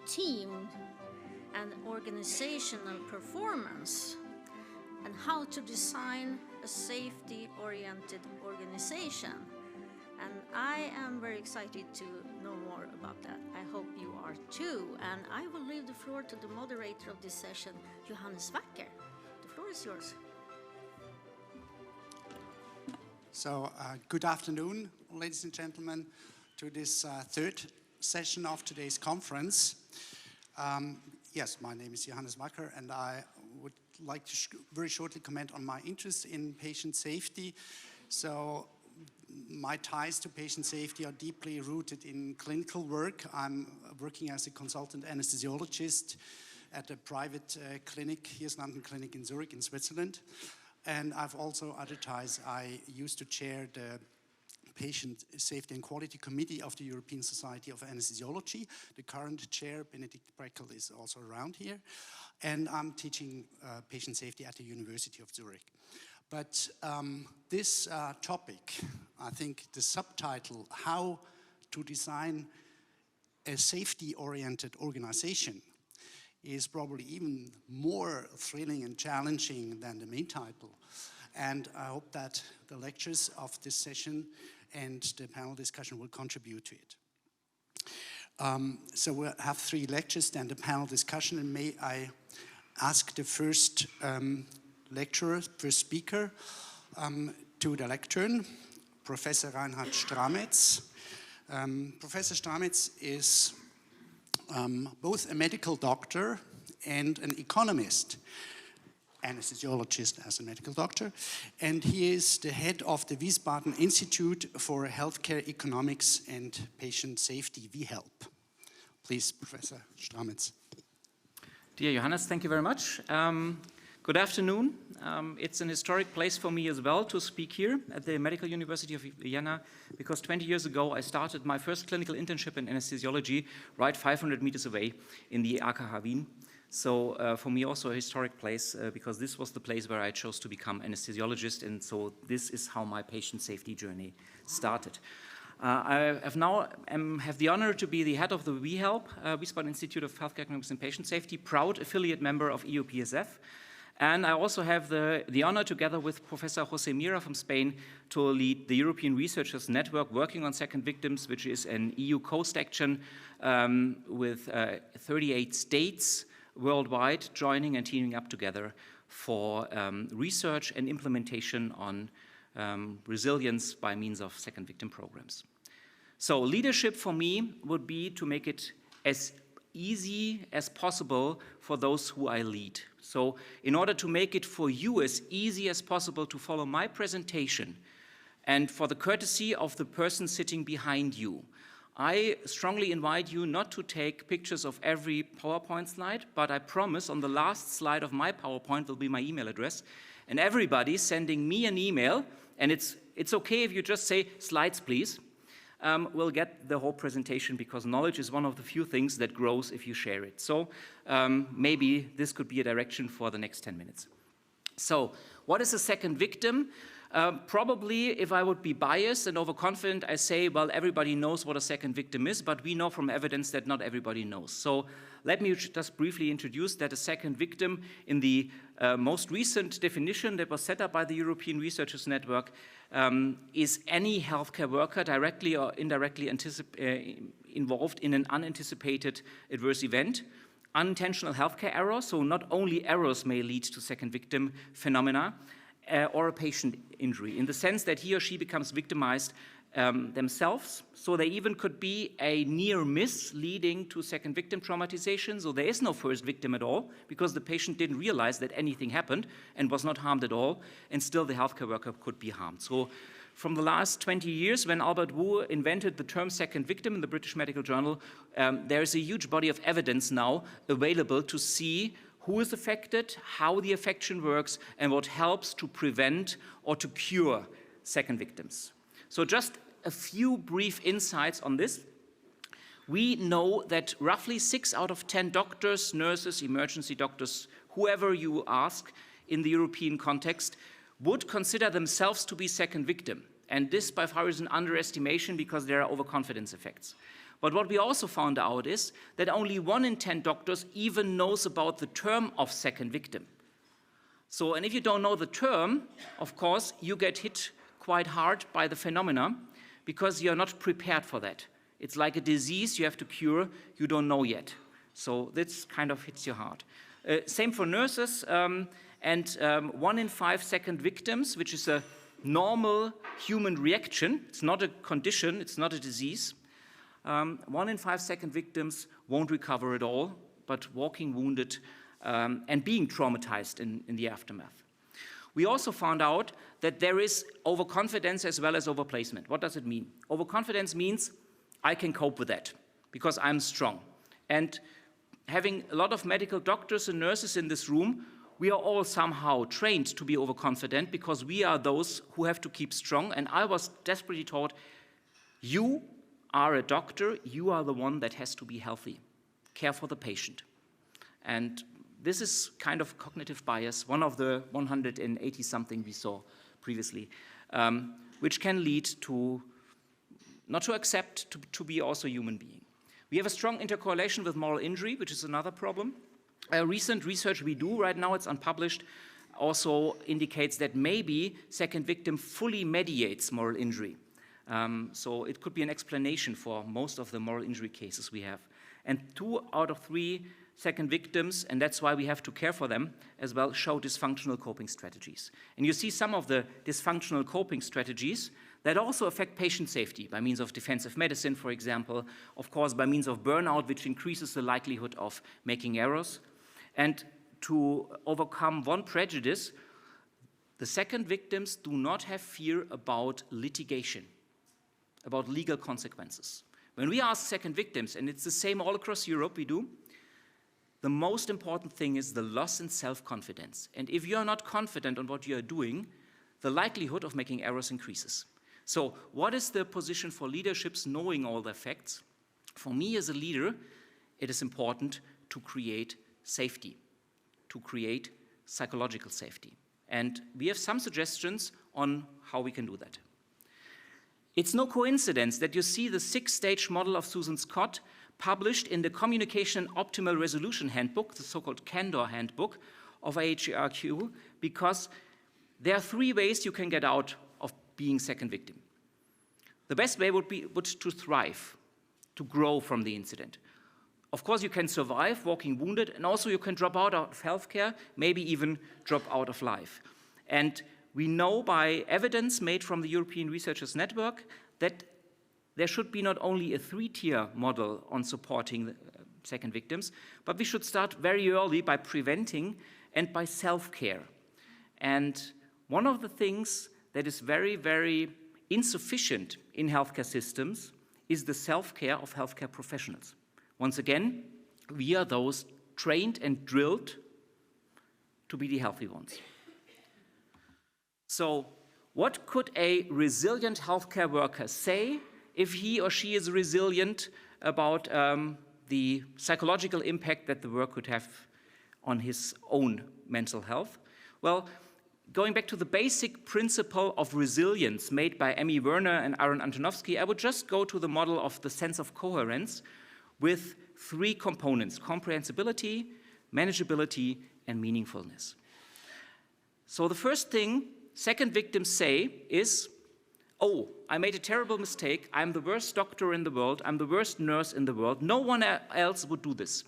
team and organizational performance, and how to design a safety-oriented organization. And I am very excited to know more about that. I hope you are too. And I will leave the floor to the moderator of this session, Johannes Wacker. The floor is yours. So, good afternoon, ladies and gentlemen, to this third session of today's conference. Yes, my name is Johannes Wacker, and I would like to very shortly comment on my interest in patient safety. So, my ties to patient safety are deeply rooted in clinical work. I'm working as a consultant anesthesiologist at a private clinic, Hirslanden Clinic in Zurich in Switzerland. And I've also other ties. I used to chair the Patient Safety and Quality Committee of the European Society of Anesthesiology. The current chair, Benedikt Breckel, is also around here. And I'm teaching patient safety at the University of Zurich. But this topic, I think the subtitle, How to Design a Safety-Oriented Organization, is probably even more thrilling and challenging than the main title. And I hope that the lectures of this session and the panel discussion will contribute to it. So we'll have 3 lectures, then the panel discussion, and may I ask the first lecturer, first speaker, to the lectern, Professor Reinhard Strametz. Professor Strametz is both a medical doctor and an economist, anesthesiologist as a medical doctor, and he is the head of the Wiesbaden Institute for Healthcare Economics and Patient Safety, WeHelp. Please, Professor Strametz. Dear Johannes, thank you very much. Good afternoon. It's an historic place for me as well to speak here at the Medical University of Vienna, because 20 years ago I started my first clinical internship in anesthesiology right 500 meters away in the AKH Wien. So for me also a historic place because this was the place where I chose to become anesthesiologist, and so this is how my patient safety journey started. I have the honor to be the head of the WeHelp, Wiesbaden Institute of Healthcare Economics and Patient Safety, proud affiliate member of EUPSF. And I also have the honor, together with Professor Jose Mira from Spain, to lead the European Researchers Network working on second victims, which is an EU coast action with 38 states worldwide joining and teaming up together for research and implementation on resilience by means of second victim programs. So leadership for me would be to make it as easy as possible for those who I lead. So in order to make it for you as easy as possible to follow my presentation, and for the courtesy of the person sitting behind you, I strongly invite you not to take pictures of every PowerPoint slide, but I promise on the last slide of my PowerPoint will be my email address, and everybody sending me an email, and it's okay if you just say, slides please, will get the whole presentation, because knowledge is one of the few things that grows if you share it. So maybe this could be a direction for the next 10 minutes. So what is a second victim? Probably, if I would be biased and overconfident, I say, well, everybody knows what a second victim is, but we know from evidence that not everybody knows. So let me just briefly introduce that a second victim, in the most recent definition that was set up by the European Researchers Network, is any healthcare worker directly or indirectly involved in an unanticipated adverse event, unintentional healthcare error, so not only errors may lead to second victim phenomena, or a patient injury, in the sense that he or she becomes victimized themselves. So there even could be a near miss leading to second victim traumatization. So there is no first victim at all, because the patient didn't realize that anything happened and was not harmed at all, and still the healthcare worker could be harmed. So from the last 20 years, when Albert Wu invented the term second victim in the British Medical Journal, there is a huge body of evidence now available to see who is affected, how the affection works, and what helps to prevent or to cure second victims. So just a few brief insights on this. We know that roughly 6 out of 10 doctors, nurses, emergency doctors, whoever you ask in the European context, would consider themselves to be second victim. And this by far is an underestimation because there are overconfidence effects. But what we also found out is that only 1 in 10 doctors even knows about the term of second victim. So, and if you don't know the term, of course, you get hit quite hard by the phenomena because you're not prepared for that. It's like a disease you have to cure, you don't know yet. So this kind of hits you hard. Same for nurses, and 1 in 5 second victims, which is a normal human reaction. It's not a condition, it's not a disease. 1 in 5 second victims won't recover at all, but walking wounded and being traumatized in the aftermath. We also found out that there is overconfidence as well as overplacement. What does it mean? Overconfidence means I can cope with that because I'm strong. And having a lot of medical doctors and nurses in this room, we are all somehow trained to be overconfident because we are those who have to keep strong. And I was desperately taught, you are a doctor, you are the one that has to be healthy. Care for the patient. And this is kind of cognitive bias, one of the 180-something we saw previously, which can lead to not to accept to be also a human being. We have a strong intercorrelation with moral injury, which is another problem. Recent research we do right now, it's unpublished, also indicates that maybe second victim fully mediates moral injury. So it could be an explanation for most of the moral injury cases we have. And 2 out of 3 second victims, and that's why we have to care for them as well, show dysfunctional coping strategies. And you see some of the dysfunctional coping strategies that also affect patient safety by means of defensive medicine, for example, of course, by means of burnout, which increases the likelihood of making errors. And to overcome one prejudice, the second victims do not have fear about litigation, about legal consequences. When we ask second victims, and it's the same all across Europe we do, the most important thing is the loss in self-confidence. And if you are not confident on what you are doing, the likelihood of making errors increases. So what is the position for leaderships knowing all the facts? For me as a leader, it is important to create safety, to create psychological safety. And we have some suggestions on how we can do that. It's no coincidence that you see the 6-stage model of Susan Scott published in the Communication Optimal Resolution Handbook, the so-called Candor Handbook of AHRQ, because there are 3 ways you can get out of being second victim. The best way would to thrive, to grow from the incident. Of course, you can survive walking wounded, and also you can drop out of healthcare, maybe even drop out of life. And we know by evidence made from the European Researchers Network that there should be not only a 3-tier model on supporting the second victims, but we should start very early by preventing and by self-care. And one of the things that is very, very insufficient in healthcare systems is the self-care of healthcare professionals. Once again, we are those trained and drilled to be the healthy ones. So, what could a resilient healthcare worker say if he or she is resilient about the psychological impact that the work could have on his own mental health? Well, going back to the basic principle of resilience made by Emmy Werner and Aaron Antonovsky, I would just go to the model of the sense of coherence with 3 components: comprehensibility, manageability, and meaningfulness. So the first thing second victims say is, oh, I made a terrible mistake, I'm the worst doctor in the world, I'm the worst nurse in the world, no one else would do this.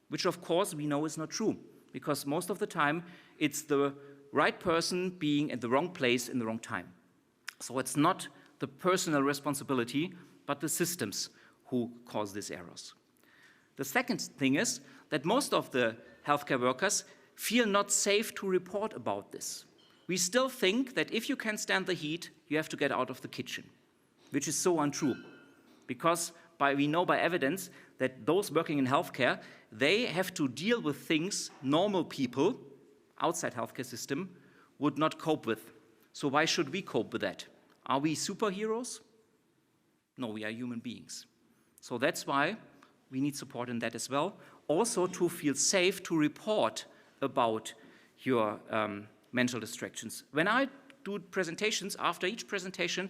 Which of course we know is not true, because most of the time it's the right person being at the wrong place in the wrong time. So it's not the personal responsibility, but the systems who cause these errors. The second thing is that most of the healthcare workers feel not safe to report about this. We still think that if you can stand the heat, you have to get out of the kitchen, which is so untrue, because we know by evidence that those working in healthcare, they have to deal with things normal people outside healthcare system would not cope with. So why should we cope with that? Are we superheroes? No, we are human beings. So that's why we need support in that as well. Also to feel safe to report about your mental distractions. When I do presentations, after each presentation,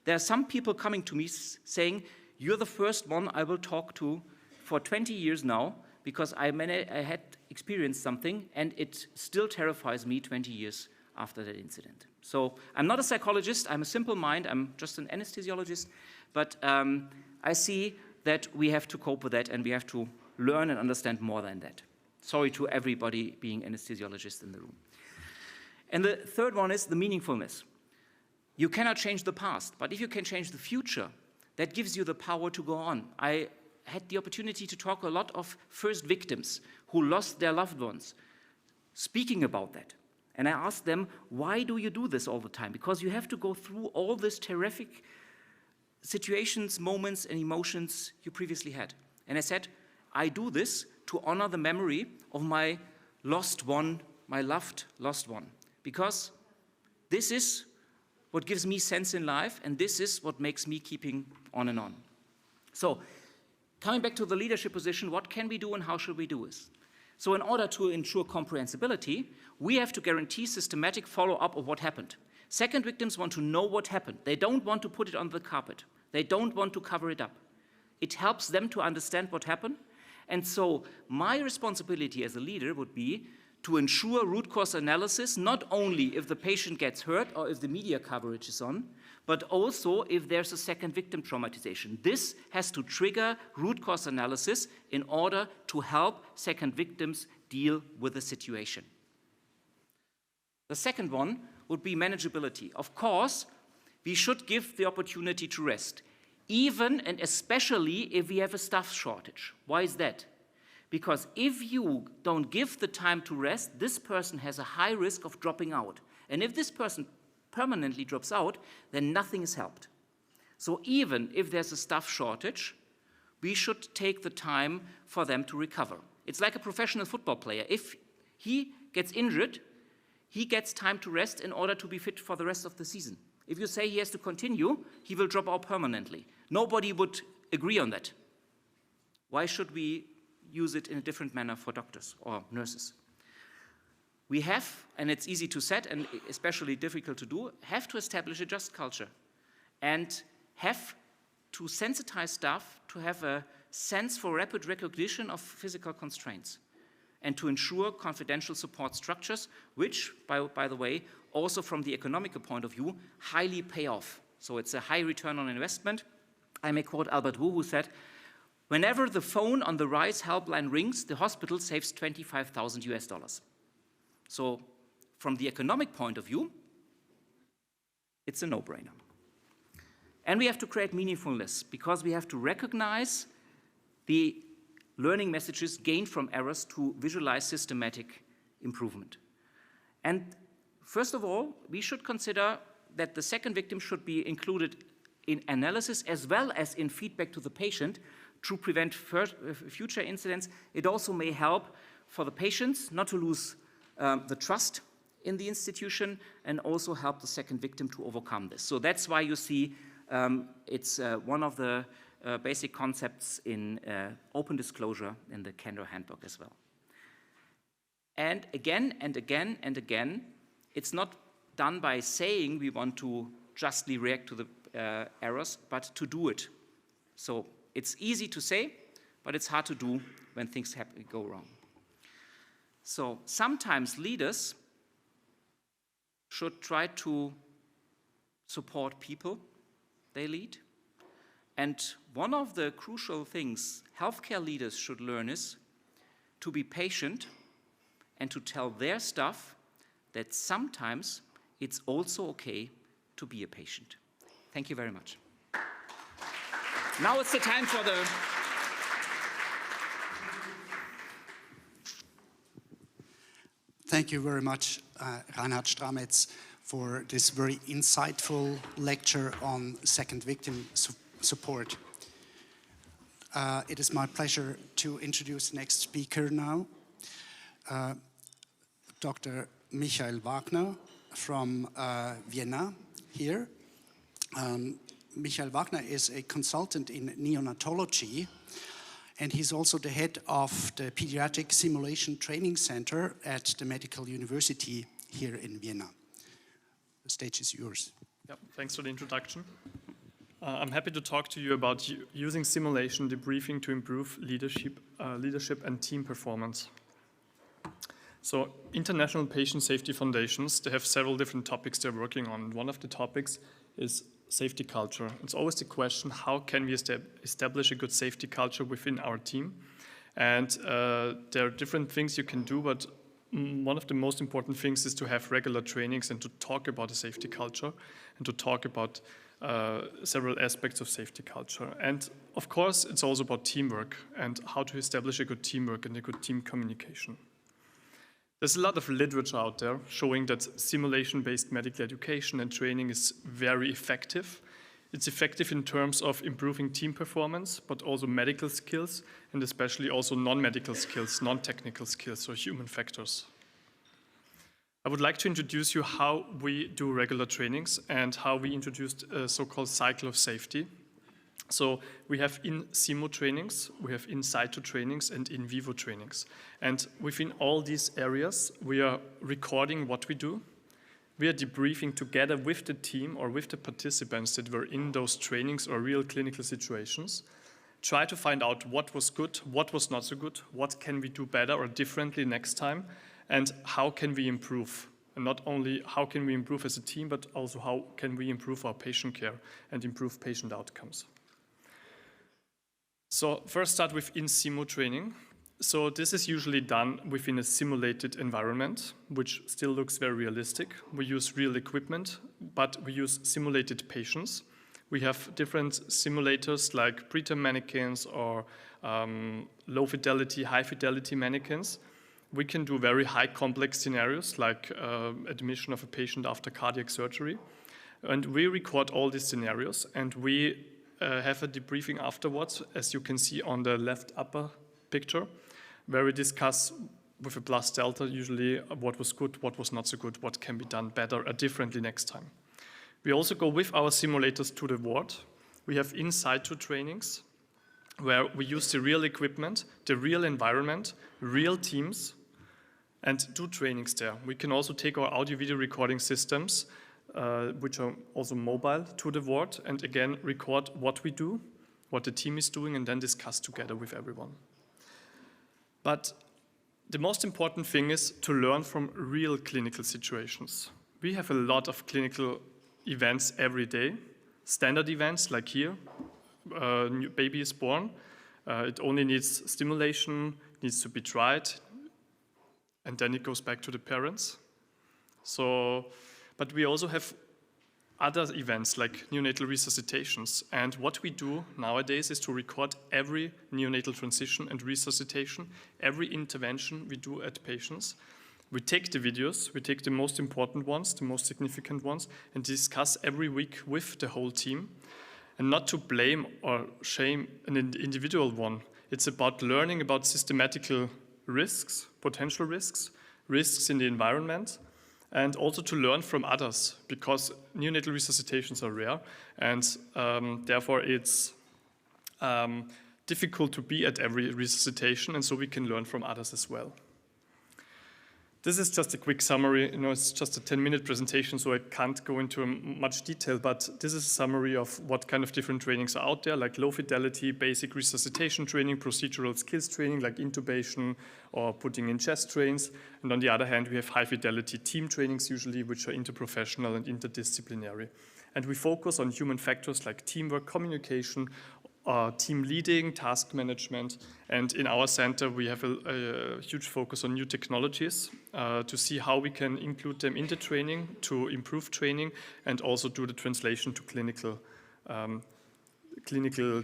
there are some people coming to me saying, you're the first one I will talk to for 20 years now, because I had experienced something and it still terrifies me 20 years after that incident. So I'm not a psychologist, I'm a simple mind, I'm just an anesthesiologist, but I see that we have to cope with that and we have to learn and understand more than that. Sorry to everybody being anesthesiologists in the room. And the third one is the meaningfulness. You cannot change the past, but if you can change the future, that gives you the power to go on. I had the opportunity to talk a lot of first victims who lost their loved ones, speaking about that. And I asked them, why do you do this all the time? Because you have to go through all these terrific situations, moments, and emotions you previously had. And I said, I do this to honor the memory of my lost one, my loved lost one. Because this is what gives me sense in life, and this is what makes me keeping on and on. So, coming back to the leadership position, what can we do and how should we do this? So in order to ensure comprehensibility, we have to guarantee systematic follow-up of what happened. Second victims want to know what happened. They don't want to put it on the carpet. They don't want to cover it up. It helps them to understand what happened. And so my responsibility as a leader would be to ensure root cause analysis, not only if the patient gets hurt or if the media coverage is on, but also if there's a second victim traumatization. This has to trigger root cause analysis in order to help second victims deal with the situation. The second one would be manageability. Of course, we should give the opportunity to rest, even and especially if we have a staff shortage. Why is that? Because if you don't give the time to rest, this person has a high risk of dropping out. And if this person permanently drops out, then nothing is helped. So even if there's a staff shortage, we should take the time for them to recover. It's like a professional football player. If he gets injured, he gets time to rest in order to be fit for the rest of the season. If you say he has to continue, he will drop out permanently. Nobody would agree on that. Why should we use it in a different manner for doctors or nurses? We have, and it's easy to set and especially difficult to do, have to establish a just culture and have to sensitize staff to have a sense for rapid recognition of physical constraints and to ensure confidential support structures, which, by the way, also from the economical point of view, highly pay off. So it's a high return on investment. I may quote Albert Wu, who said, whenever the phone on the RISE helpline rings, the hospital saves $25,000. So from the economic point of view, it's a no-brainer. And we have to create meaningfulness because we have to recognize the learning messages gained from errors to visualize systematic improvement. And first of all, we should consider that the second victim should be included in analysis as well as in feedback to the patient to prevent future incidents. It also may help for the patients not to lose the trust in the institution and also help the second victim to overcome this. So that's why you see it's one of the basic concepts in open disclosure in the Candor Handbook as well. And again and again and again, it's not done by saying we want to justly react to the errors, but to do it. So it's easy to say, but it's hard to do when things go wrong. So sometimes leaders should try to support people they lead. And one of the crucial things healthcare leaders should learn is to be patient and to tell their staff that sometimes it's also okay to be a patient. Thank you very much. Now it's the time for the... Thank you very much, Reinhard Strametz, for this very insightful lecture on second victim support. It is my pleasure to introduce the next speaker now, Dr. Michael Wagner from Vienna here. Michael Wagner is a consultant in neonatology, and he's also the head of the Pediatric Simulation Training Center at the Medical University here in Vienna. The stage is yours. Yep, thanks for the introduction. I'm happy to talk to you about using simulation debriefing to improve leadership and team performance. So International Patient Safety Foundations, they have several different topics they're working on. One of the topics is safety culture. It's always the question, how can we establish a good safety culture within our team? And there are different things you can do, but one of the most important things is to have regular trainings and to talk about a safety culture and to talk about several aspects of safety culture. And of course, it's also about teamwork and how to establish a good teamwork and a good team communication. There's a lot of literature out there showing that simulation-based medical education and training is very effective. It's effective in terms of improving team performance, but also medical skills, and especially also non-medical skills, non-technical skills, or human factors. I would like to introduce you how we do regular trainings and how we introduced a so-called cycle of safety. So we have in simo trainings, we have in situ trainings, and in vivo trainings. And within all these areas, we are recording what we do. We are debriefing together with the team or with the participants that were in those trainings or real clinical situations. Try to find out what was good, what was not so good, what can we do better or differently next time, and how can we improve. And not only how can we improve as a team, but also how can we improve our patient care and improve patient outcomes. So first start with in simo training. So this is usually done within a simulated environment, which still looks very realistic. We use real equipment, but we use simulated patients. We have different simulators like preterm mannequins or low fidelity, high fidelity mannequins. We can do very high complex scenarios like admission of a patient after cardiac surgery. And we record all these scenarios and we have a debriefing afterwards, as you can see on the left upper picture, where we discuss with a plus delta usually what was good, what was not so good, what can be done better or differently next time. We also go with our simulators to the ward. We have in situ trainings where we use the real equipment, the real environment, real teams, and do trainings there. We can also take our audio-video recording systems, which are also mobile, to the ward, and again record what we do, what the team is doing, and then discuss together with everyone. But the most important thing is to learn from real clinical situations. We have a lot of clinical events every day, standard events like here, a new baby is born, it only needs stimulation, needs to be tried, and then it goes back to the parents. So, but we also have other events like neonatal resuscitations. And what we do nowadays is to record every neonatal transition and resuscitation, every intervention we do at patients. We take the videos, we take the most important ones, the most significant ones, and discuss every week with the whole team. And not to blame or shame an individual one. It's about learning about systematical risks, potential risks, risks in the environment, and also to learn from others, because neonatal resuscitations are rare, and therefore it's difficult to be at every resuscitation, and so we can learn from others as well. This is just a quick summary. It's just a 10-minute presentation, so I can't go into much detail, but this is a summary of what kind of different trainings are out there, like low fidelity, basic resuscitation training, procedural skills training, like intubation or putting in chest drains. And on the other hand, we have high fidelity team trainings usually, which are interprofessional and interdisciplinary. And we focus on human factors like teamwork, communication, team leading, task management, and in our center we have a huge focus on new technologies to see how we can include them in the training, to improve training, and also do the translation to clinical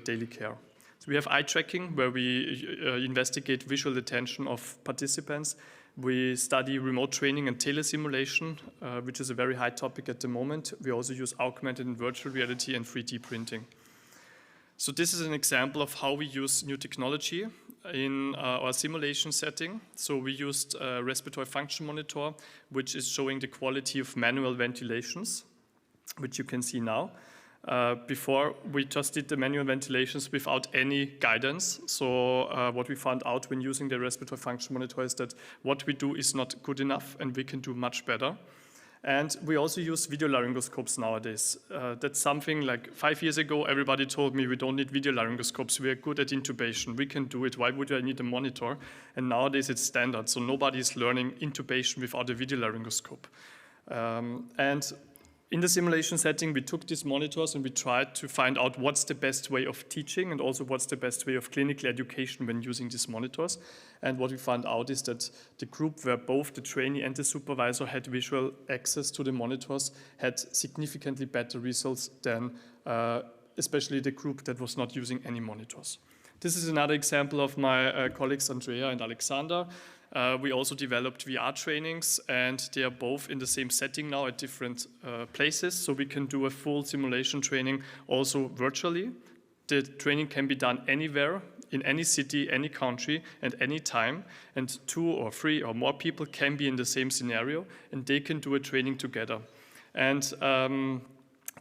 daily care. So we have eye tracking, where we investigate visual attention of participants. We study remote training and telesimulation, which is a very high topic at the moment. We also use augmented and virtual reality and 3D printing. So this is an example of how we use new technology in our simulation setting. So we used a respiratory function monitor, which is showing the quality of manual ventilations, which you can see now. Before, we just did the manual ventilations without any guidance. So what we found out when using the respiratory function monitor is that what we do is not good enough and we can do much better. And we also use video laryngoscopes nowadays. That's something like 5 years ago, everybody told me we don't need video laryngoscopes. We are good at intubation. We can do it. Why would I need a monitor? And nowadays it's standard. So nobody is learning intubation without a video laryngoscope. And in the simulation setting, we took these monitors and we tried to find out what's the best way of teaching and also what's the best way of clinical education when using these monitors. And what we found out is that the group where both the trainee and the supervisor had visual access to the monitors had significantly better results than especially the group that was not using any monitors. This is another example of my colleagues Andrea and Alexander. We also developed VR trainings, and they are both in the same setting now at different places, so we can do a full simulation training also virtually. The training can be done anywhere, in any city, any country, and any time, and 2 or 3 or more people can be in the same scenario, and they can do a training together. And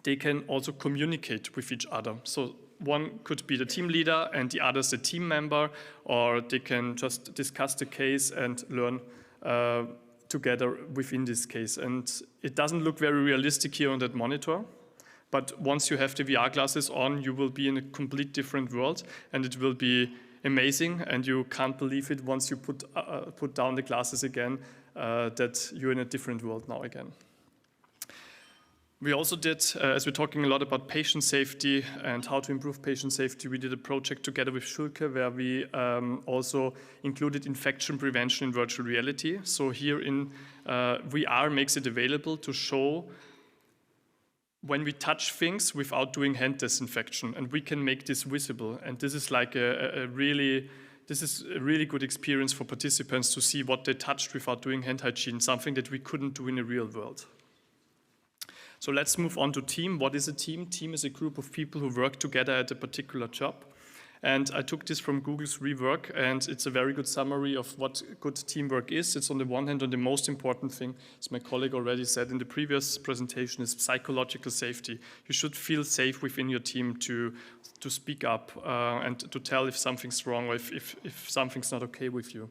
they can also communicate with each other. So one could be the team leader and the other is the team member, or they can just discuss the case and learn together within this case. And it doesn't look very realistic here on that monitor, but once you have the VR glasses on, you will be in a complete different world, and it will be amazing, and you can't believe it once you put down the glasses again, that you're in a different world now again. We also did, as we're talking a lot about patient safety and how to improve patient safety, we did a project together with Schulke where we also included infection prevention in virtual reality. So here in VR makes it available to show when we touch things without doing hand disinfection, and we can make this visible. And this is like a really good experience for participants to see what they touched without doing hand hygiene, something that we couldn't do in the real world. So let's move on to team. What is a team? Team is a group of people who work together at a particular job. And I took this from Google's Rework, and it's a very good summary of what good teamwork is. It's on the one hand, on the most important thing, as my colleague already said in the previous presentation, is psychological safety. You should feel safe within your team to speak up and to tell if something's wrong or if something's not okay with you.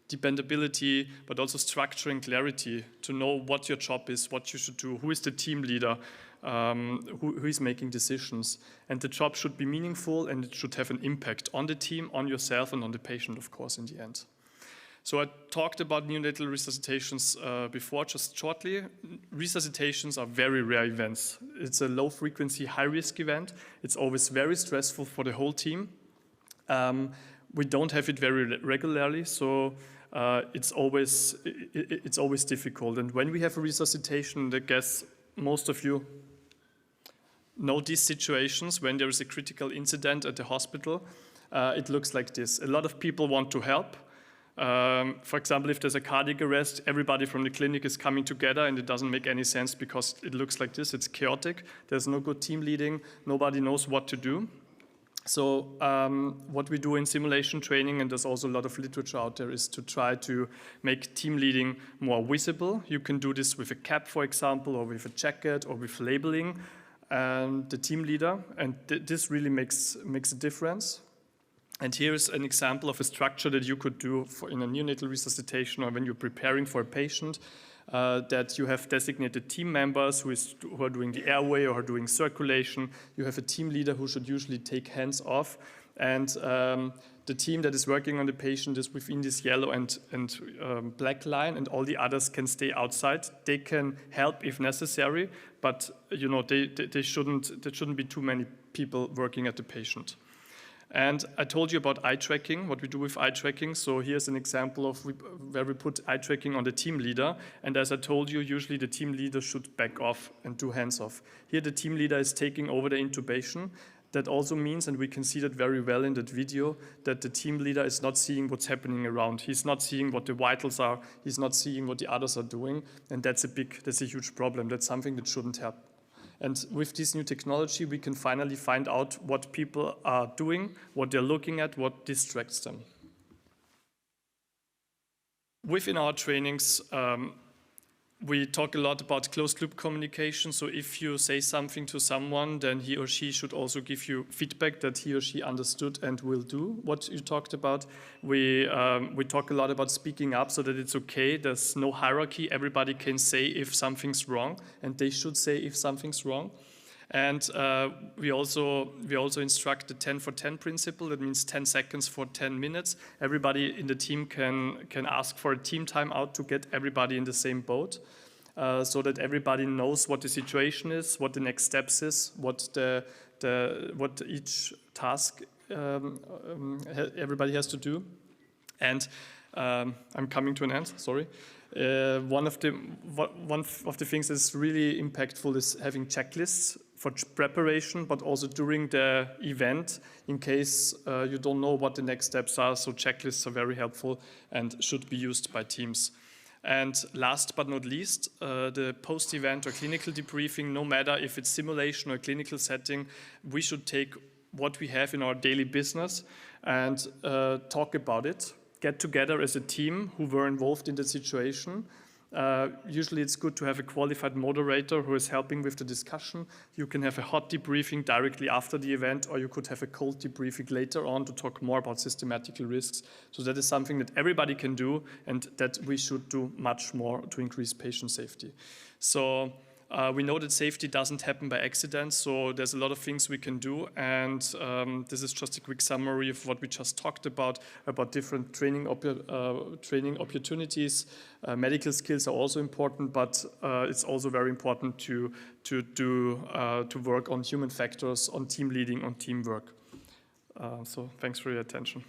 Dependability, but also structure and clarity to know what your job is, what you should do, who is the team leader, who is making decisions. And the job should be meaningful, and it should have an impact on the team, on yourself, and on the patient, of course, in the end. So I talked about neonatal resuscitations before, just shortly. Resuscitations are very rare events. It's a low-frequency, high-risk event. It's always very stressful for the whole team. We don't have it very regularly, so it's always difficult. And when we have a resuscitation, I guess most of you know these situations when there is a critical incident at the hospital. It looks like this. A lot of people want to help. For example, if there's a cardiac arrest, everybody from the clinic is coming together, and it doesn't make any sense because it looks like this. It's chaotic. There's no good team leading. Nobody knows what to do. So what we do in simulation training, and there's also a lot of literature out there, is to try to make team leading more visible. You can do this with a cap, for example, or with a jacket, or with labeling the team leader, and this really makes a difference. And here is an example of a structure that you could do in a neonatal resuscitation, or when you're preparing for a patient, that you have designated team members who are doing the airway or are doing circulation. You have a team leader who should usually take hands off, and the team that is working on the patient is within this yellow and black line, and all the others can stay outside. They can help if necessary, but you know there shouldn't be too many people working at the patient. And I told you about eye tracking, what we do with eye tracking. So here's an example of where we put eye tracking on the team leader. And as I told you, usually the team leader should back off and do hands off. Here the team leader is taking over the intubation. That also means, and we can see that very well in that video, that the team leader is not seeing what's happening around. He's not seeing what the vitals are. He's not seeing what the others are doing. And that's a huge problem. That's something that shouldn't happen. And with this new technology, we can finally find out what people are doing, what they're looking at, what distracts them. Within our trainings, We talk a lot about closed loop communication. So if you say something to someone, then he or she should also give you feedback that he or she understood and will do what you talked about. We talk a lot about speaking up so that it's okay. There's no hierarchy. Everybody can say if something's wrong, and they should say if something's wrong. And we also instruct the 10 for 10 principle. That means 10 seconds for 10 minutes. Everybody in the team can ask for a team timeout to get everybody in the same boat, so that everybody knows what the situation is, what the next steps is, what each task everybody has to do. And I'm coming to an end. Sorry. One of the things that's really impactful is having checklists for preparation, but also during the event, in case you don't know what the next steps are. So checklists are very helpful and should be used by teams. And last but not least, the post-event or clinical debriefing, no matter if it's simulation or clinical setting, we should take what we have in our daily business and talk about it. Get together as a team who were involved in the situation. Usually it's good to have a qualified moderator who is helping with the discussion. You can have a hot debriefing directly after the event, or you could have a cold debriefing later on to talk more about systematical risks. So that is something that everybody can do and that we should do much more to increase patient safety. So we know that safety doesn't happen by accident, so there's a lot of things we can do, and this is just a quick summary of what we just talked about different training opportunities. Medical skills are also important, but it's also very important to work on human factors, on team leading, on teamwork. So thanks for your attention.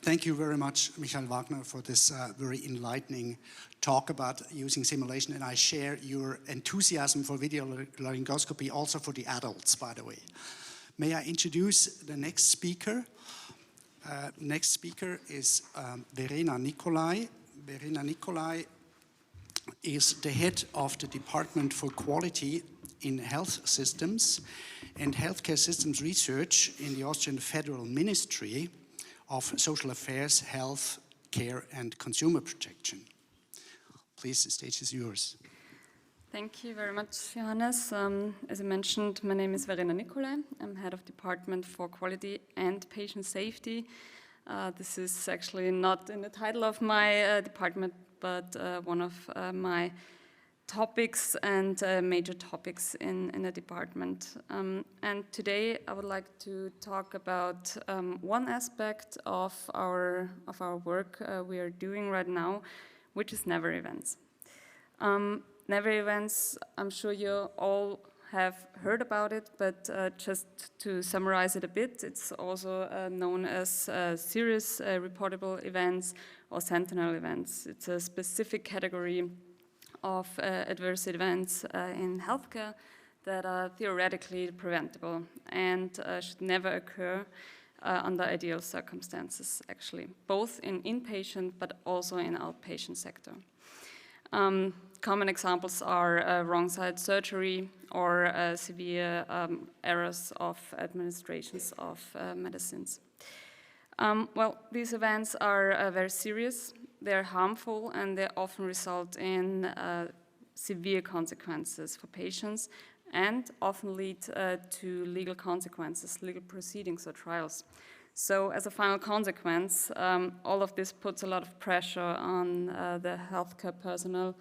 Thank you very much, Michael Wagner, for this very enlightening talk about using simulation. And I share your enthusiasm for video laryngoscopy, also for the adults, by the way. May I introduce the next speaker? Next speaker is Verena Nicolai. Verena Nicolai is the head of the Department for Quality in Health Systems and Healthcare Systems Research in the Austrian Federal Ministry of Social Affairs, Health, Care and Consumer Protection. Please, the stage is yours. Thank you very much, Johannes. As I mentioned, my name is Verena Nicolai. I'm head of Department for Quality and Patient Safety. This is actually not in the title of my department, but one of my topics and major topics in the department. And today I would like to talk about one aspect of our work we are doing right now, which is never events. Never events, I'm sure you all have heard about it, but just to summarize it a bit, it's also known as serious reportable events or sentinel events. It's a specific category of adverse events in healthcare that are theoretically preventable and should never occur under ideal circumstances, actually, both in inpatient but also in outpatient sector. Common examples are wrong side surgery or severe errors of administrations of medicines. Well, these events are very serious. They're harmful and they often result in severe consequences for patients and often lead to legal consequences, legal proceedings or trials. So as a final consequence, all of this puts a lot of pressure on the healthcare personnel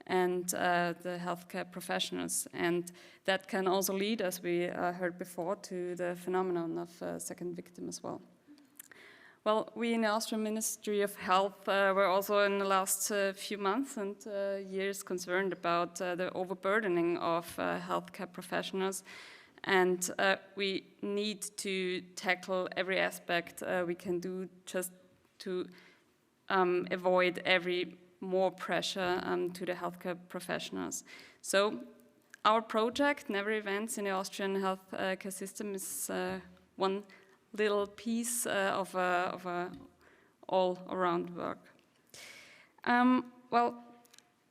and the healthcare professionals. And that can also lead, as we heard before, to the phenomenon of second victim as well. Well, we in the Austrian Ministry of Health were also in the last few months and years concerned about the overburdening of healthcare professionals. And we need to tackle every aspect we can do just to avoid every more pressure to the healthcare professionals. So our project, Never Events in the Austrian healthcare system, is one little piece of a all-around work. Well,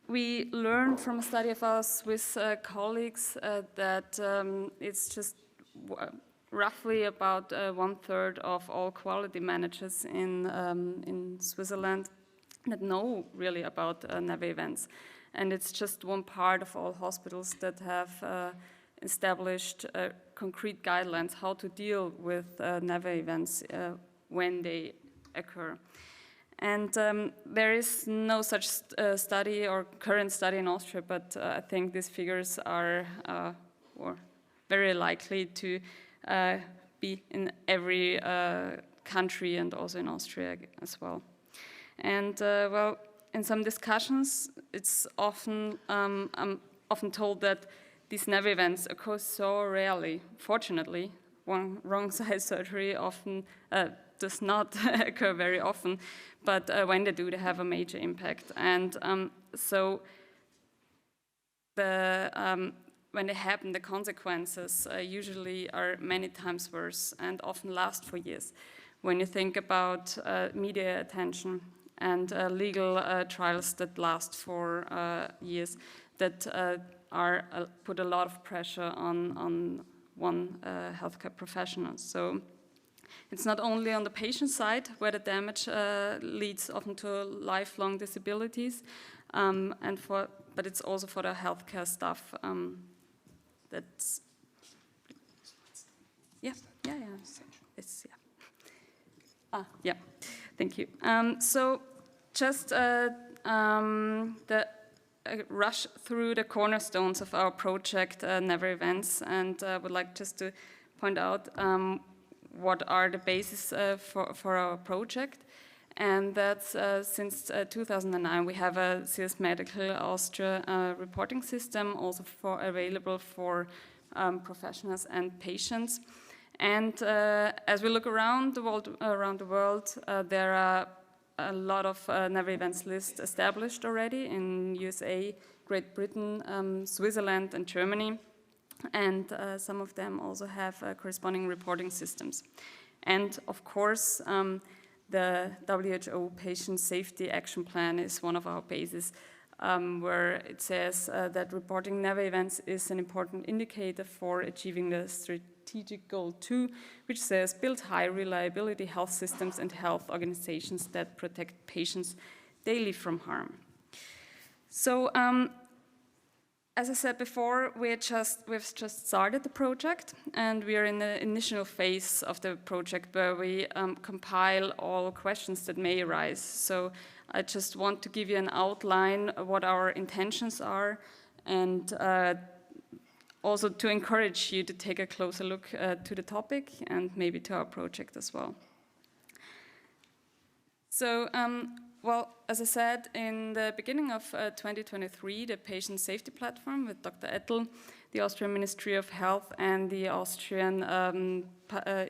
we learned from a study of our Swiss colleagues that it's just roughly about 1/3 of all quality managers in Switzerland that know really about NAVE events. And it's just one part of all hospitals that have established concrete guidelines how to deal with NAVE events when they occur. And there is no such study or current study in Austria, but I think these figures are or very likely to be in every country and also in Austria as well. And well, in some discussions, it's often I'm often told that these NAVE events occur so rarely. Fortunately, wrong size surgery often does not occur very often, but when they do, they have a major impact. And so when they happen, the consequences usually are many times worse and often last for years. When you think about media attention and legal trials that last for years, that put a lot of pressure on one healthcare professional. So it's not only on the patient side where the damage leads often to lifelong disabilities, but it's also for the healthcare staff. That's thank you. So just the rush through the cornerstones of our project, Never Events, and I would like just to point out what are the basis for our project. And that's since 2009 we have a CS Medical Austria reporting system also available for professionals and patients. And as we look around the world, there are a lot of Never Events lists established already in USA, Great Britain, Switzerland and Germany. And some of them also have corresponding reporting systems. And of course, the WHO Patient Safety Action Plan is one of our bases, where it says that reporting NAVE events is an important indicator for achieving the strategic goal 2, which says build high reliability health systems and health organizations that protect patients daily from harm. So, as I said before, we've just started the project, and we are in the initial phase of the project where we compile all questions that may arise. So I just want to give you an outline of what our intentions are, and also to encourage you to take a closer look to the topic and maybe to our project as well. So, well, as I said, in the beginning of 2023, the Patient Safety Platform with Dr. Ettel, the Austrian Ministry of Health and the Austrian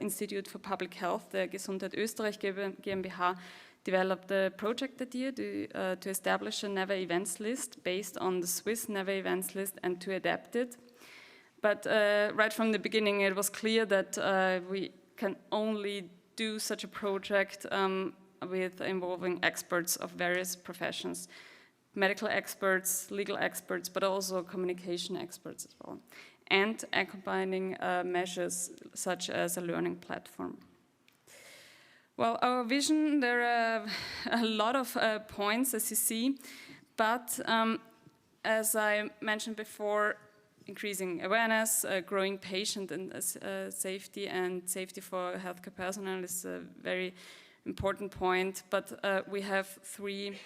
Institute for Public Health, the Gesundheit Österreich GmbH, developed a project that year to establish a NAVE events list based on the Swiss NAVE events list and to adapt it. But right from the beginning, it was clear that we can only do such a project with involving experts of various professions, medical experts, legal experts, but also communication experts as well, and accompanying measures such as a learning platform. Well, our vision, there are a lot of points, as you see, but as I mentioned before, increasing awareness, growing patient and safety for healthcare personnel is a very important point, but we have three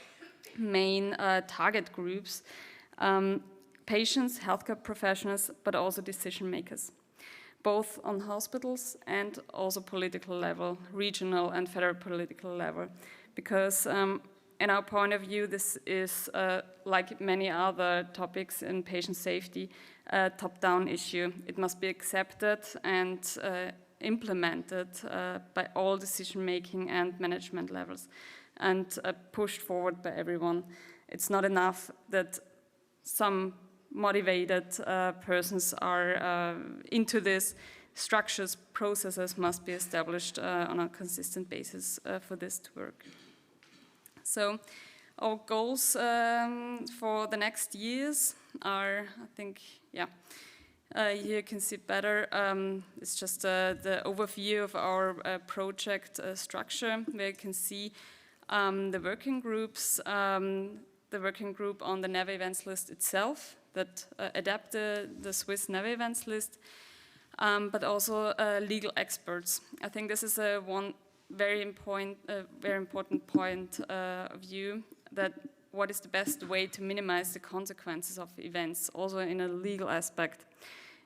main target groups: patients, healthcare professionals, but also decision makers, both on hospitals and also political level, regional and federal political level, because in our point of view, this is, like many other topics in patient safety, a top-down issue. It must be accepted and implemented by all decision-making and management levels and pushed forward by everyone. It's not enough that some motivated persons are into this. Structures, processes must be established on a consistent basis for this to work. So our goals for the next years are, I think, Here you can see better, it's just the overview of our project structure, where you can see the working groups, the working group on the NEVA events list itself that adapt the Swiss NEVA events list, but also legal experts. I think this is one very important point of view, that what is the best way to minimize the consequences of events, also in a legal aspect.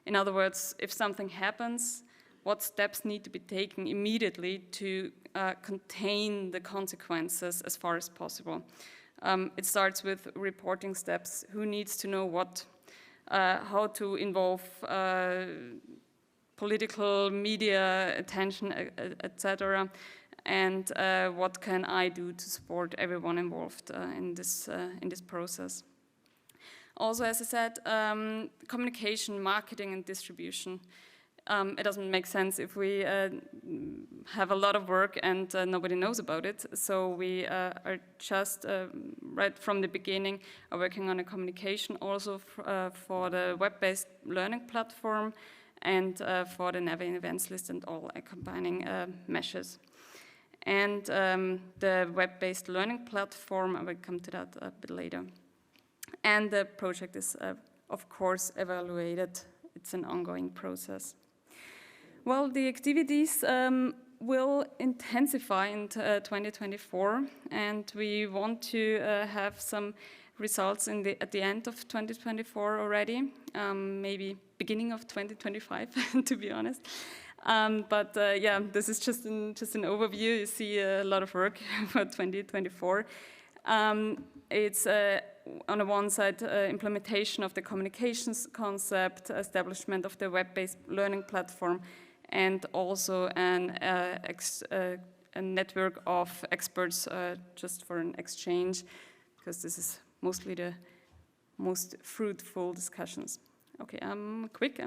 In other words, if something happens, what steps need to be taken immediately to contain the consequences as far as possible. It starts with reporting steps. Who needs to know what, how to involve political, media attention, etc. And what can I do to support everyone involved in this process. Also, as I said, communication, marketing, and distribution. It doesn't make sense if we have a lot of work and nobody knows about it. So we are just, right from the beginning, are working on a communication also for the web-based learning platform and for the NEVA events list and all accompanying measures. And the web-based learning platform, I will come to that a bit later. And the project is, of course, evaluated. It's an ongoing process. Well, the activities will intensify in 2024, and we want to have some results at the end of 2024 already, maybe beginning of 2025, to be honest. But yeah, this is just an overview. You see a lot of work for 2024. It's on the one side, implementation of the communications concept, establishment of the web-based learning platform, and also a network of experts just for an exchange, because this is mostly the most fruitful discussions. Okay, I'm quick.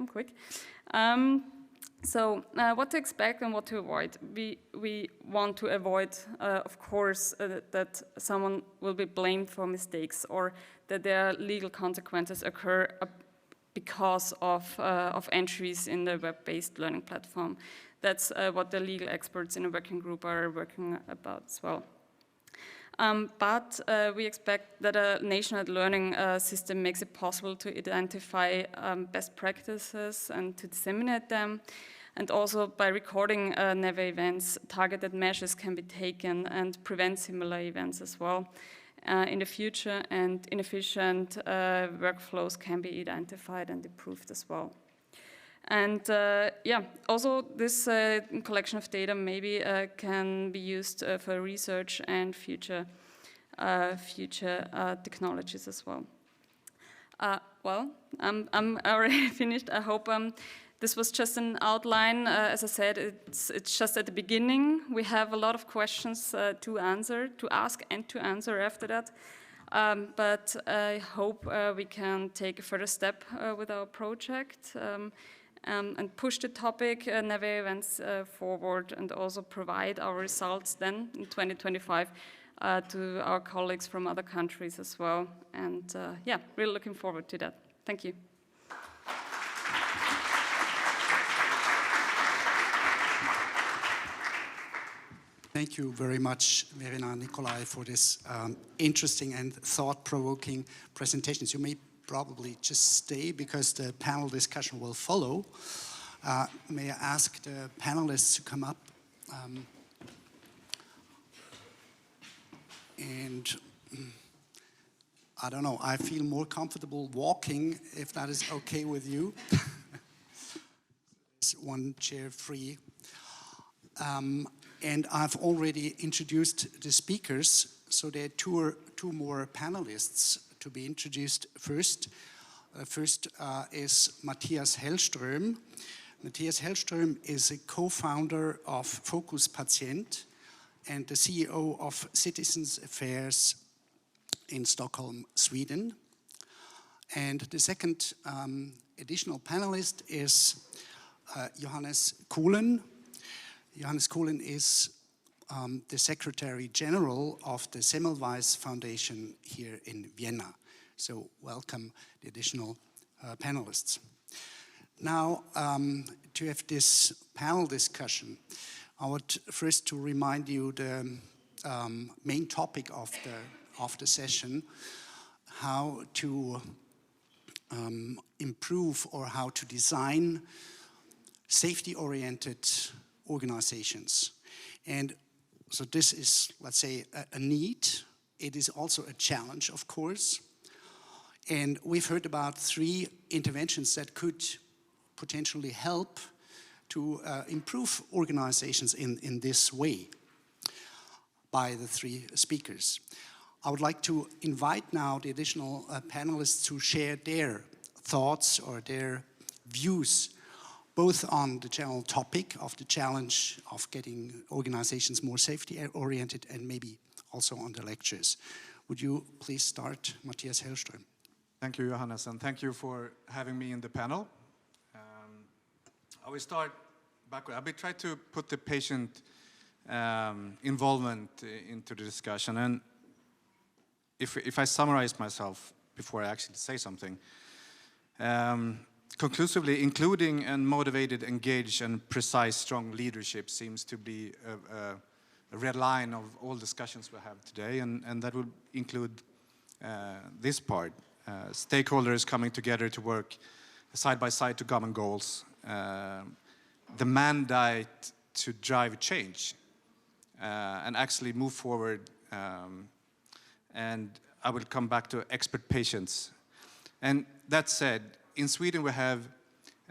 So what to expect and what to avoid. We want to avoid, of course, that someone will be blamed for mistakes or that there are legal consequences occur because of entries in the web-based learning platform. That's what the legal experts in a working group are working about as well. But we expect that a nationwide learning system makes it possible to identify best practices and to disseminate them. And also by recording NEVA events, targeted measures can be taken and prevent similar events as well in the future, and inefficient workflows can be identified and improved as well. And yeah, also this collection of data maybe can be used for research and future technologies as well. Well, I'm already finished. I hope this was just an outline. As I said, it's just at the beginning. We have a lot of questions to ask and to answer after that. But I hope we can take a further step with our project and push the topic NEVA events forward, and also provide our results then in 2025 to our colleagues from other countries as well. And yeah, really looking forward to that. Thank you. Thank you very much, Verena Nicolai, for this interesting and thought-provoking presentations. You may probably just stay because the panel discussion will follow. May I ask the panelists to come up? And I don't know, I feel more comfortable walking, if that is okay with you. There's one chair free. And I've already introduced the speakers, so there are two more panelists to be introduced first. First is Matthias Hellström. Matthias Hellström is a co-founder of Focus Patient and the CEO of Citizens Affairs in Stockholm, Sweden. And the second additional panelist is Johannes Kohlen. Johannes Kohlen is the Secretary General of the Semmelweis Foundation here in Vienna. So welcome the additional panelists. Now, to have this panel discussion, I would first to remind you the main topic of the session, how to improve or how to design safety-oriented organizations. And so this is, let's say, a need. It is also a challenge, of course. And we've heard about 3 interventions that could potentially help to improve organizations in this way by the 3 speakers. I would like to invite now the additional panelists to share their thoughts or their views, both on the general topic of the challenge of getting organizations more safety-oriented and maybe also on the lectures. Would you please start, Matthias Hellström? Thank you, Johannes, and thank you for having me in the panel. I will start backward. I will try to put the patient involvement into the discussion. And if I summarize myself before I actually say something, conclusively, including and motivated, engaged, and precise, strong leadership seems to be a red line of all discussions we have today, and that would include this part. Stakeholders coming together to work side by side to common goals, the mandate to drive change and actually move forward. And I will come back to expert patients. And that said, in Sweden we have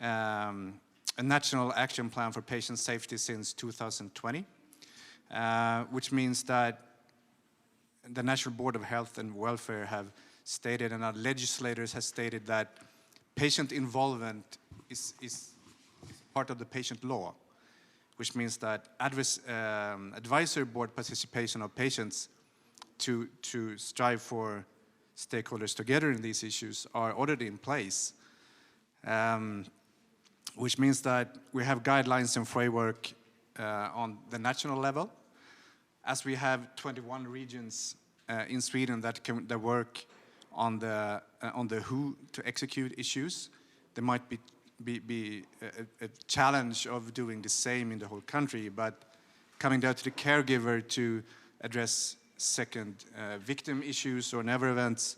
a national action plan for patient safety since 2020, which means that the National Board of Health and Welfare have stated, and our legislators have stated, that patient involvement is part of the patient law, which means that advisory board participation of patients to strive for stakeholders together in these issues are already in place, which means that we have guidelines and framework on the national level, as we have 21 regions in Sweden that work on the who to execute issues. There might be a challenge of doing the same in the whole country, but coming down to the caregiver to address second victim issues or never events,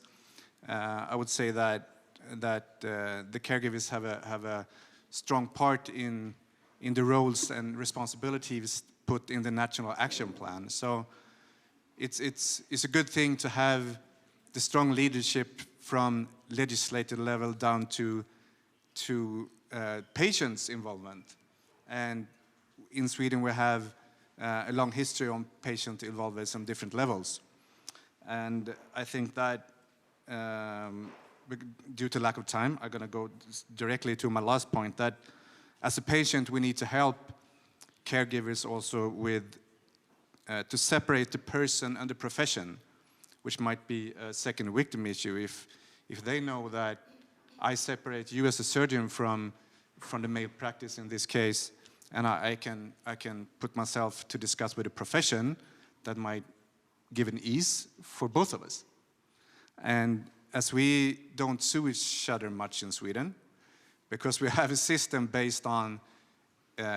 I would say that the caregivers have a strong part in the roles and responsibilities put in the national action plan. So it's a good thing to have the strong leadership from legislative level down to patients' involvement. And in Sweden we have a long history on patient involvement on different levels. And I think that due to lack of time, I'm going to go directly to my last point, that as a patient we need to help caregivers also with to separate the person and the profession, which might be a second victim issue. If they know that I separate you as a surgeon from the male practice in this case, and I can put myself to discuss with a profession, that might give an ease for both of us. And as we don't sue each other much in Sweden, because we have a system based on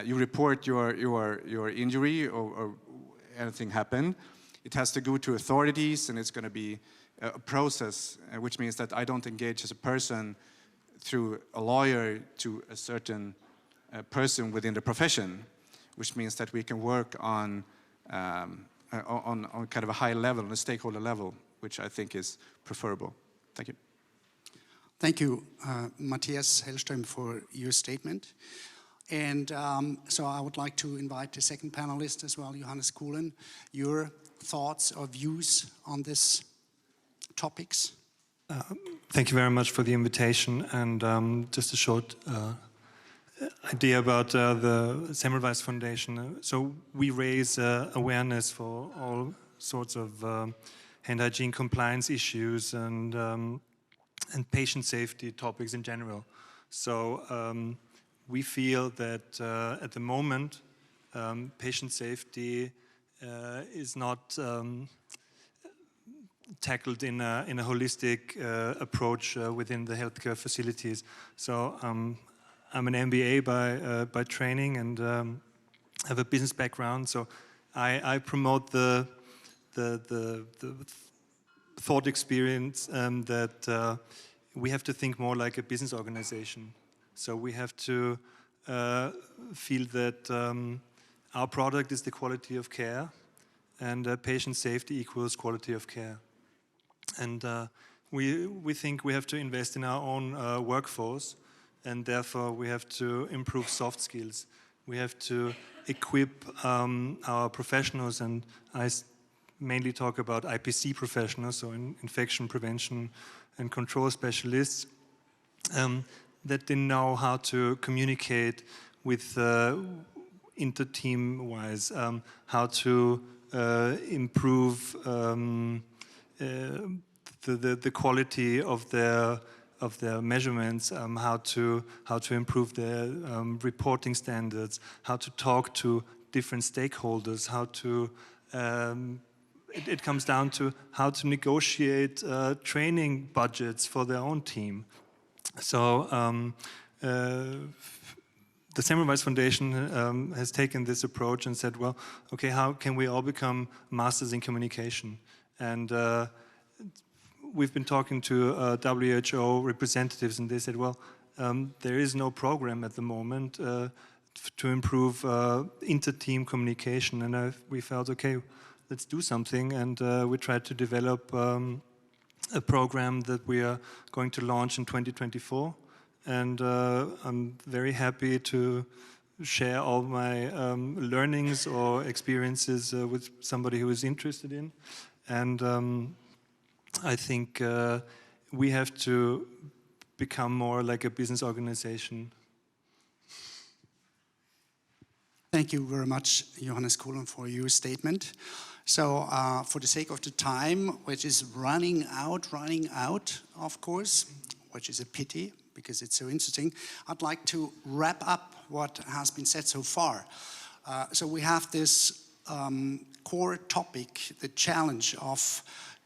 you report your injury or anything happened, it has to go to authorities, and it's going to be a process, which means that I don't engage as a person through a lawyer to a certain person within the profession, which means that we can work on kind of a high level, on a stakeholder level, which I think is preferable. Thank you. Thank you, Matthias Hellström, for your statement. And so I would like to invite the second panelist as well, Johannes Kuhlen, your thoughts or views on these topics. Thank you very much for the invitation, and just a short idea about the Semmelweis Foundation. So we raise awareness for all sorts of hand hygiene compliance issues and patient safety topics in general. So we feel that at the moment patient safety is not tackled in a holistic approach within the healthcare facilities. So I'm an MBA by training and have a business background. So I promote the thought experience that we have to think more like a business organization. So we have to feel that our product is the quality of care, and patient safety equals quality of care. And we think we have to invest in our own workforce, and therefore we have to improve soft skills. We have to equip our professionals, and I mainly talk about IPC professionals, so infection prevention and control specialists, that they know how to communicate with inter-team-wise, how to improve the quality of their measurements, how to improve their reporting standards, how to talk to different stakeholders, how to it comes down to how to negotiate training budgets for their own team. So the Semmelweis Foundation has taken this approach and said, well, okay, how can we all become masters in communication? And we've been talking to WHO representatives, and they said, well, there is no program at the moment to improve inter-team communication. And we felt, okay, let's do something. And we tried to develop a program that we are going to launch in 2024. And I'm very happy to share all my learnings or experiences with somebody who is interested in. And I think we have to become more like a business organization. Thank you very much, Johannes Kohlen, for your statement. So for the sake of the time, which is running out, of course, which is a pity because it's so interesting, I'd like to wrap up what has been said so far. So we have this core topic, the challenge of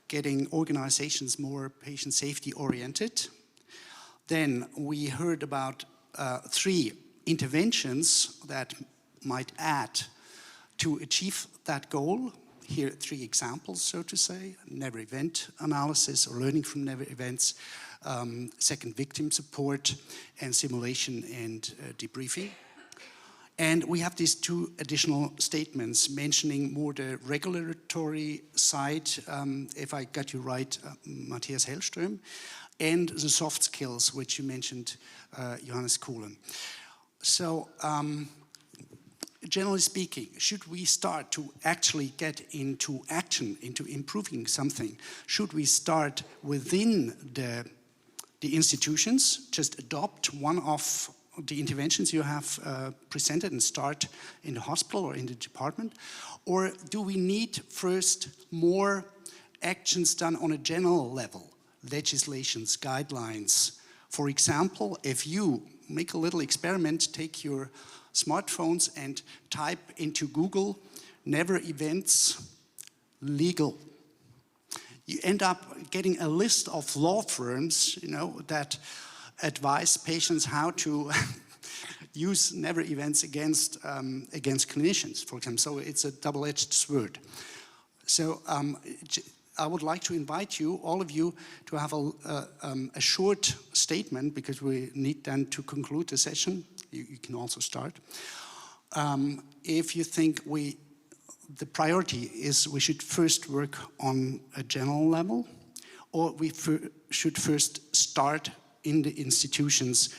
getting organizations more patient safety oriented. Then we heard about 3 interventions that might add to achieve that goal. Here 3 examples, so to say: never event analysis or learning from never events, second victim support, and simulation and debriefing. And we have these 2 additional statements mentioning more the regulatory side, if I got you right, Matthias Hellström, and the soft skills, which you mentioned, Johannes Kohlen. So, generally speaking, should we start to actually get into action, into improving something? Should we start within the institutions, just adopt one of the interventions you have presented and start in the hospital or in the department? Or do we need first more actions done on a general level, legislations, guidelines? For example, if you make a little experiment, take your smartphones and type into Google, never events legal. You end up getting a list of law firms, that advise patients how to use never events against clinicians, for example. So it's a double-edged sword. So I would like to invite you, all of you, to have a short statement, because we need then to conclude the session. You can also start. If you think the priority is we should first work on a general level, or we should first start in the institutions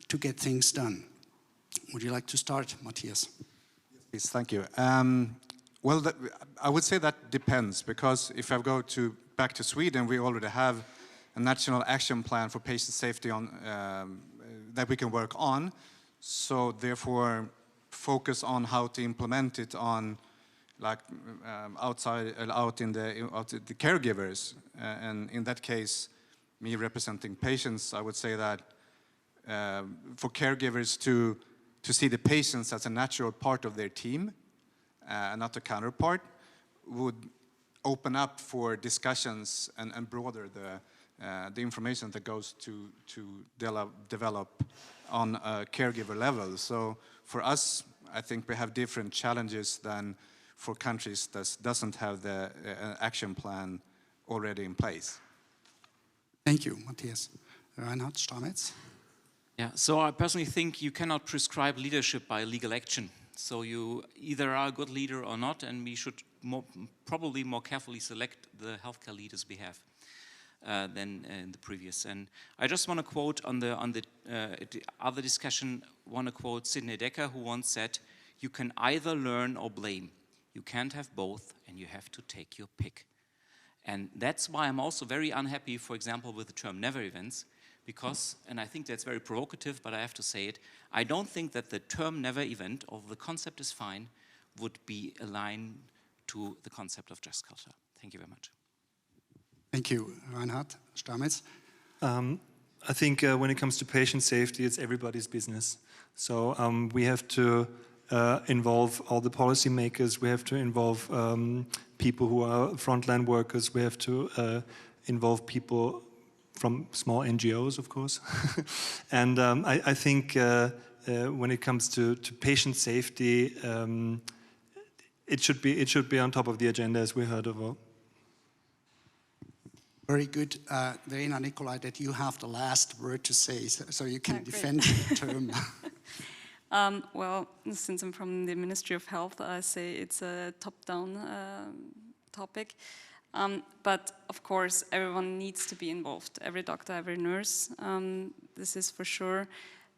to get things done. Would you like to start, Matthias? Yes, thank you. Well, I would say that depends, because if I go back to Sweden, we already have a national action plan for patient safety that we can work on. So therefore, focus on how to implement it on, out in the caregivers, and in that case, me representing patients, I would say that for caregivers to see the patients as a natural part of their team, not a counterpart, would open up for discussions and broader the information that goes to develop on a caregiver level. So for us, I think we have different challenges than for countries that doesn't have the action plan already in place. Thank you, Matthias. Reinhard Stamitz. Yeah, so I personally think you cannot prescribe leadership by legal action. So you either are a good leader or not, and we should probably more carefully select the healthcare leaders we have than in the previous. And I just want to quote on the other discussion, want to quote Sidney Dekker, who once said, "You can either learn or blame. You can't have both, and you have to take your pick." And that's why I'm also very unhappy, for example, with the term never events, because, and I think that's very provocative, but I have to say it, I don't think that the term never event, although the concept is fine, would be aligned to the concept of just culture. Thank you very much. Thank you, Reinhard Stamitz. I think when it comes to patient safety, it's everybody's business. So we have to involve all the policymakers, we have to involve people who are frontline workers, we have to involve people from small NGOs, of course. And I think when it comes to patient safety, it should be on top of the agenda, as we heard of. Very good, Verena Nicolai, that you have the last word to say, so you can Great. defend the term. Well, since I'm from the Ministry of Health, I say it's a top-down topic. But of course, everyone needs to be involved, every doctor, every nurse, this is for sure.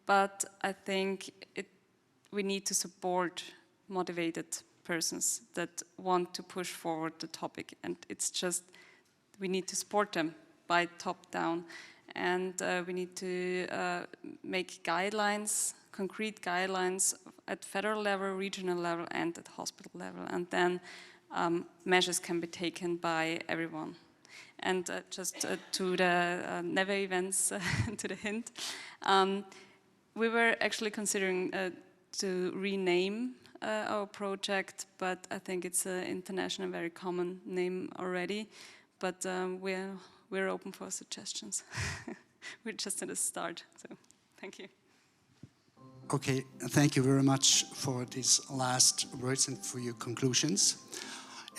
But I think we need to support motivated persons that want to push forward the topic. And it's just, we need to support them by top down. And we need to make guidelines, concrete guidelines at federal level, regional level, and at hospital level. And then measures can be taken by everyone. And just to the never events, to the hint, we were actually considering to rename our project, but I think it's an international, very common name already. But we're open for suggestions. We're just at the start, so thank you. Okay, thank you very much for these last words and for your conclusions.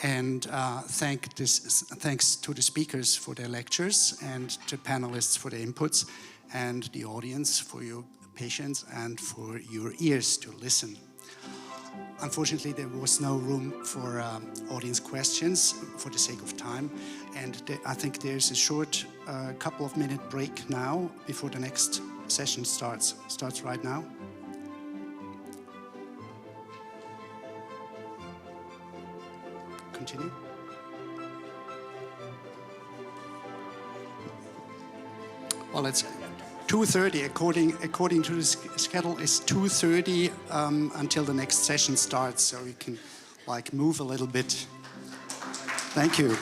And thanks to the speakers for their lectures and to panelists for their inputs and the audience for your patience and for your ears to listen. Unfortunately, there was no room for audience questions for the sake of time. And I think there's a short couple of minute break now before the next session starts. Starts right now. Continue. Well, it's 2:30. According to the schedule, is 2:30 until the next session starts, so you can like move a little bit. Thank you.